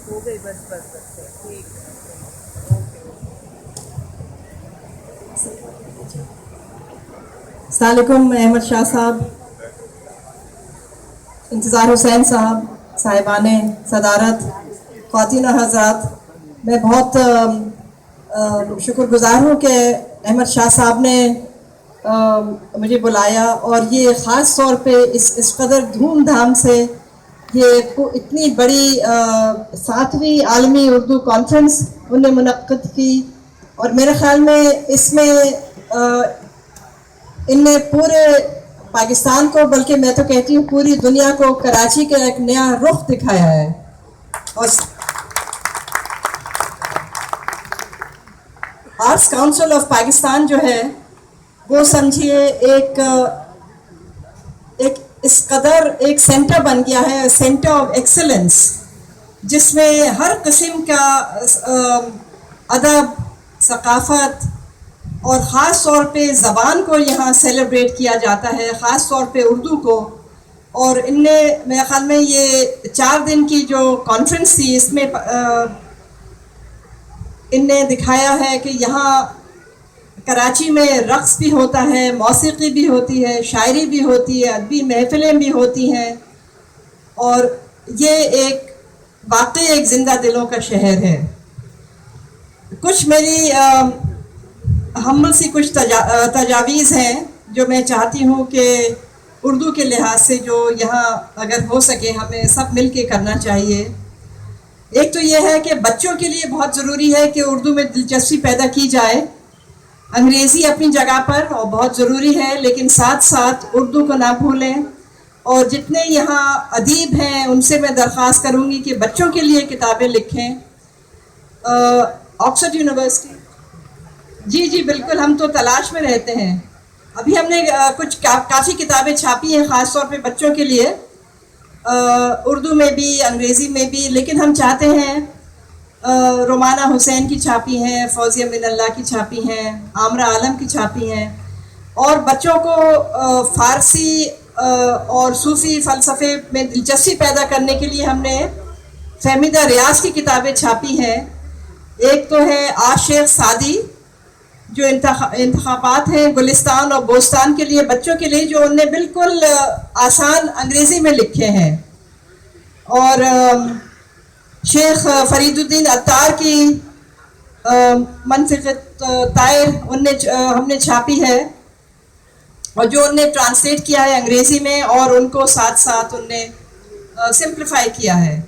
ہو گئی بس بس بس ٹھیک ہے. السلام علیکم احمد شاہ صاحب, انتظار حسین صاحب, صاحبان صدارت, خواتین حضرات, میں بہت شکر گزار ہوں کہ احمد شاہ صاحب نے مجھے بلایا, اور یہ خاص طور پہ اس قدر دھوم دھام سے یہ اتنی بڑی 7ویں عالمی اردو کانفرنس انہوں نے منعقد کی, اور میرے خیال میں اس میں ان نے پورے پاکستان کو, بلکہ میں تو کہتی ہوں پوری دنیا کو, کراچی کا ایک نیا رخ دکھایا ہے. اور آرٹس کاؤنسل آف پاکستان جو ہے وہ سمجھیے ایک اس قدر ایک سینٹر بن گیا ہے, سینٹر آف ایکسلنس, جس میں ہر قسم کا ادب, ثقافت اور خاص طور پہ زبان کو یہاں سیلیبریٹ کیا جاتا ہے, خاص طور پہ اردو کو. اور ان نے میرے خیال میں یہ 4 دن کی جو کانفرنس تھی, اس میں ان نے دکھایا ہے کہ یہاں کراچی میں رقص بھی ہوتا ہے, موسیقی بھی ہوتی ہے, شاعری بھی ہوتی ہے, ادبی محفلیں بھی ہوتی ہیں, اور یہ ایک واقعی ایک زندہ دلوں کا شہر ہے. کچھ میری حمل سی کچھ تجاویز ہیں جو میں چاہتی ہوں کہ اردو کے لحاظ سے جو یہاں اگر ہو سکے ہمیں سب مل کے کرنا چاہیے. ایک تو یہ ہے کہ بچوں کے لیے بہت ضروری ہے کہ اردو میں دلچسپی پیدا کی جائے. انگریزی اپنی جگہ پر اور بہت ضروری ہے, لیکن ساتھ ساتھ اردو کو نہ بھولیں. اور جتنے یہاں ادیب ہیں ان سے میں درخواست کروں گی کہ بچوں کے لیے کتابیں لکھیں. آکسفورڈ یونیورسٹی, جی بالکل, ہم تو تلاش میں رہتے ہیں. ابھی ہم نے کچھ کافی کتابیں چھاپی ہیں خاص طور پہ بچوں کے لیے, اردو میں بھی انگریزی میں بھی, لیکن ہم چاہتے ہیں رومانہ حسین کی چھاپی ہیں, فوزیہ من اللہ کی چھاپی ہیں, عامرہ عالم کی چھاپی ہیں, اور بچوں کو فارسی اور صوفی فلسفے میں دلچسپی پیدا کرنے کے لیے ہم نے فہمیدہ ریاض کی کتابیں چھاپی ہیں. ایک تو ہے عاشق سعدی جو انتخابات ہیں گلستان اور بوستان کے لیے, بچوں کے لیے, جو انہوں نے بالکل آسان انگریزی میں لکھے ہیں. اور شیخ فرید الدین عطار کی منفقت طائر ہم نے چھاپی ہے, اور جو انہوں نے ٹرانسلیٹ کیا ہے انگریزی میں, اور ان کو ساتھ ساتھ ان نے سمپلیفائی کیا ہے.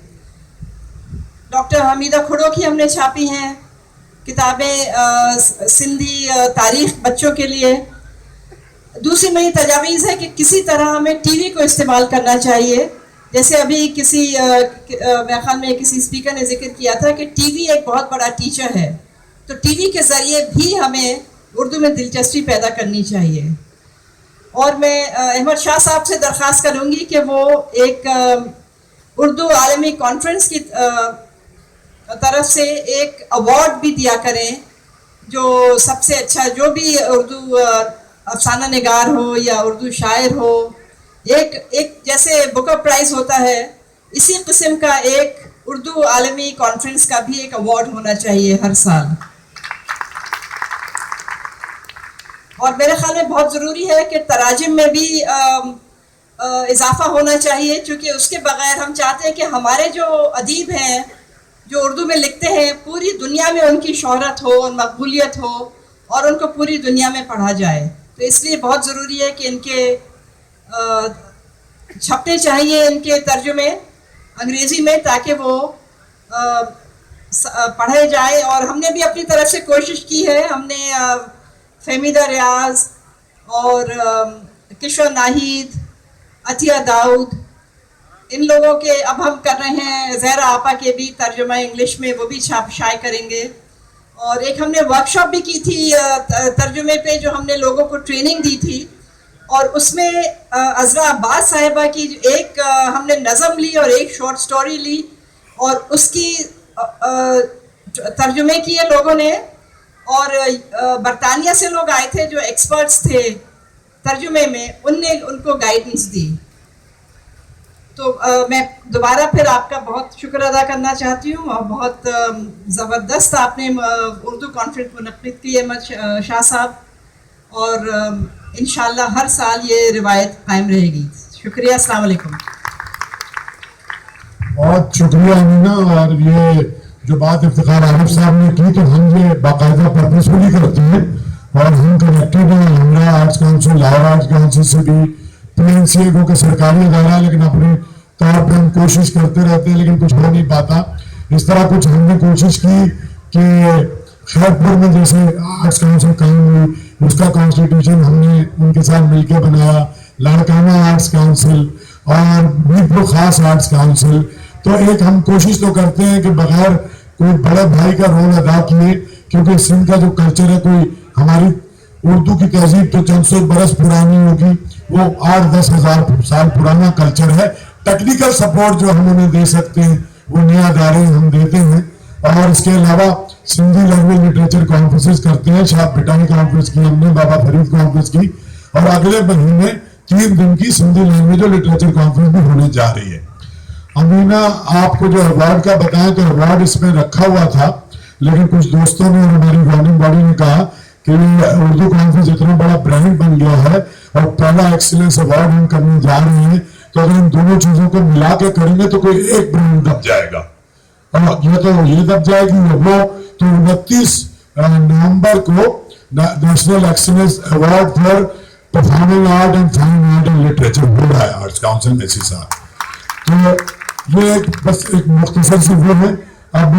ڈاکٹر حمیدہ کھڑو کی ہم نے چھاپی ہیں کتابیں سندھی تاریخ بچوں کے لیے. دوسری میری تجاویز ہے کہ کسی طرح ہمیں ٹی وی کو استعمال کرنا چاہیے. جیسے ابھی میرے خیال میں کسی اسپیکر نے ذکر کیا تھا کہ ٹی وی ایک بہت بڑا ٹیچر ہے, تو ٹی وی کے ذریعے بھی ہمیں اردو میں دلچسپی پیدا کرنی چاہیے. اور میں احمد شاہ صاحب سے درخواست کروں گی کہ وہ ایک اردو عالمی کانفرنس کی طرف سے ایک ایوارڈ بھی دیا کریں, جو سب سے اچھا, جو بھی اردو افسانہ نگار ہو یا اردو شاعر ہو, ایک جیسے بکر پرائز ہوتا ہے, اسی قسم کا ایک اردو عالمی کانفرنس کا بھی ایک ایوارڈ ہونا چاہیے ہر سال. اور میرے خیال میں بہت ضروری ہے کہ تراجم میں بھی اضافہ ہونا چاہیے, چونکہ اس کے بغیر ہم چاہتے ہیں کہ ہمارے جو ادیب ہیں جو اردو میں لکھتے ہیں پوری دنیا میں ان کی شہرت ہو, مقبولیت ہو, اور ان کو پوری دنیا میں پڑھا جائے. تو اس لیے بہت ضروری ہے کہ ان کے چھپنے چاہیے ان کے ترجمے انگریزی میں, تاکہ وہ پڑھے جائے. اور ہم نے بھی اپنی طرف سے کوشش کی ہے, ہم نے فہمیدہ ریاض اور کشور ناہید, عطیہ داؤد, ان لوگوں کے اب ہم کر رہے ہیں, زہرا آپا کے بھی ترجمہ انگلش میں, وہ بھی شائع کریں گے. اور ایک ہم نے ورکشاپ بھی کی تھی ترجمے پہ, جو ہم نے لوگوں کو ٹریننگ دی تھی, اور اس میں عذرا عباس صاحبہ کی ایک ہم نے نظم لی اور ایک شارٹ سٹوری لی, اور اس کی ترجمے کیے لوگوں نے. اور برطانیہ سے لوگ آئے تھے جو ایکسپرٹس تھے ترجمے میں, ان نے ان کو گائیڈنس دی. تو میں دوبارہ پھر آپ کا بہت شکر ادا کرنا چاہتی ہوں اور بہت زبردست آپ نے اردو کانفرنس منعقد کی ہے شاہ صاحب اور انشاءاللہ ہر سال یہ روایت قائم رہے گی. شکریہ. السلام علیکم. بہت شکریہ امینا. اور یہ جو بات افتخار عارف صاحب نے کی تو ہم یہ باقاعدہ پرپسفلی کرتے ہیں اور ہم کنیکٹڈ ہیں ہمارا arts council Lahore arts council سے بھی PNCA کو کہ سرکاری ادارہ ہے لیکن اپنے طور پہ ہم کوشش کرتے رہتے ہیں لیکن کچھ ہو نہیں پاتا. اس طرح کچھ ہم نے کوشش کی کہ خیرپور میں جیسے آرٹس کاؤنسل قائم ہوئی اس کا کانسٹیٹیوشن ہم نے ان کے ساتھ مل کے بنایا. لاڑکانہ آرٹس کاؤنسل اور میرپور خاص آرٹس کاؤنسل. تو ایک ہم کوشش تو کرتے ہیں کہ بغیر کوئی بڑے بھائی کا رول ادا کیے کیونکہ سندھ کا جو کلچر ہے کوئی ہماری اردو کی تہذیب تو چند سو برس پرانی ہوگی وہ 8-10 ہزار سال پرانا کلچر ہے. ٹیکنیکل سپورٹ جو ہم انہیں دے سکتے ہیں وہ نئے ادارے ہم دیتے ہیں. اور اس کے علاوہ سندھی لینگویج لٹریچر کانفرنسز کرتے ہیں. شاہ بٹانی کانفرنس کی ہم نے, بابا فرید کانفرنس کی اور اگلے مہینے 3 دن کی سندھی لینگویج اور لٹریچر کانفرنس بھی ہونے جا رہی ہے. امینا آپ کو جو ایوارڈ کا بتائیں تو ایوارڈ اس میں رکھا ہوا تھا لیکن کچھ دوستوں نے اور ہماری گورننگ باڈی نے کہا کہ اردو کانفرنس اتنا بڑا برانڈ بن گیا ہے اور پہلا ایکسیلنس ایوارڈ ہم کرنے جا رہے ہیں تو اگر ہم دونوں چیزوں کو ملا کے کریں گے تو کوئی ایک برانڈ دب جائے گا. اور یہ دب جائے گی وہ تو 29 نومبر کو national excellence award for performing art and fine art and literature ہو رہا ہے آرٹس کاؤنسل میں اسی ساتھ. تو یہ بس ایک مختصر سی وہ ہے. اب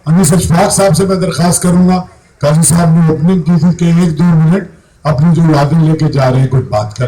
انیس اشفاق صاحب سے میں درخواست کروں گا, قاضی صاحب نے اوپننگ کی تھی کہ 1-2 منٹ اپنی جو یادیں لے کے جا رہے ہیں کوئی بات کر لیں.